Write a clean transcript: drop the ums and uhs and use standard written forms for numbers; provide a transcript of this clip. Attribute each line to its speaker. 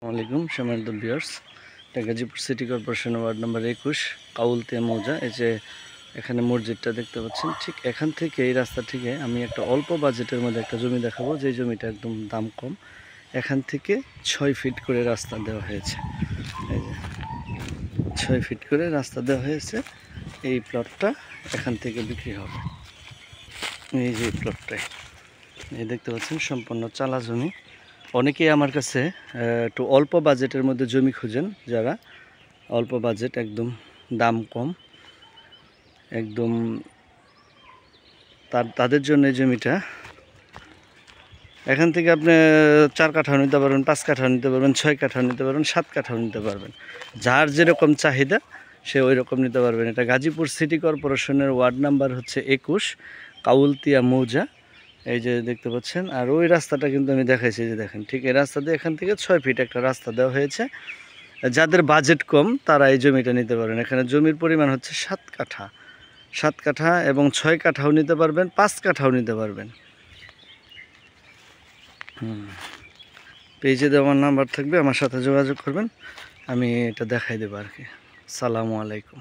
Speaker 1: আসসালামাইকুম সম্মানিত ভিউয়ার্স, এটা Gazipur city corporation ward number 21 Kaultia মৌজা। এই যে এখানে মসজিদটা দেখতে পাচ্ছেন, ঠিক এখান থেকে এই রাস্তা থেকে আমি একটা অল্প বাজেটের মধ্যে একটা জমি দেখাবো, যে জমিটা একদম দাম কম। এখান থেকে 6 ফিট করে রাস্তা দেওয়া হয়েছে। এই যে 6 ফিট করে রাস্তা দেওয়া হয়েছে। এই প্লটটা এখান থেকে বিক্রি হবে। এই যে প্লটটাই এই দেখতে পাচ্ছেন, সম্পূর্ণ চালা জমি। অনেকেই আমার কাছে একটু অল্প বাজেটের মধ্যে জমি খুঁজেন, যারা অল্প বাজেট, একদম দাম কম, একদম তাদের জন্য এই জমিটা। এখান থেকে আপনি 4 কাঠাও নিতে পারবেন, 5 কাঠাও নিতে পারবেন, 6 কাঠাও নিতে পারবেন, 7 কাঠাও নিতে পারবেন। যার যেরকম চাহিদা সে ওই রকম নিতে পারবেন। এটা গাজীপুর সিটি কর্পোরেশনের ওয়ার্ড নাম্বার হচ্ছে 21 কাউলতিয়া মৌজা। এই যে দেখতে পাচ্ছেন, আর ওই রাস্তাটা কিন্তু আমি দেখাইছি, যে দেখেন ঠিক এই রাস্তা দিয়ে এখান থেকে 6 ফিট একটা রাস্তা দেওয়া হয়েছে। যাদের বাজেট কম তারা এই জমিটা নিতে পারেন। এখানে জমির পরিমাণ হচ্ছে 7 কাঠা, 7 কাঠা এবং 6 কাঠাও নিতে পারবেন, 5 কাঠাও নিতে পারবেন। পেজে দেওয়ার নাম্বার থাকবে, আমার সাথে যোগাযোগ করবেন, আমি এটা দেখাই দেবো আর কি। আসসালামু আলাইকুম।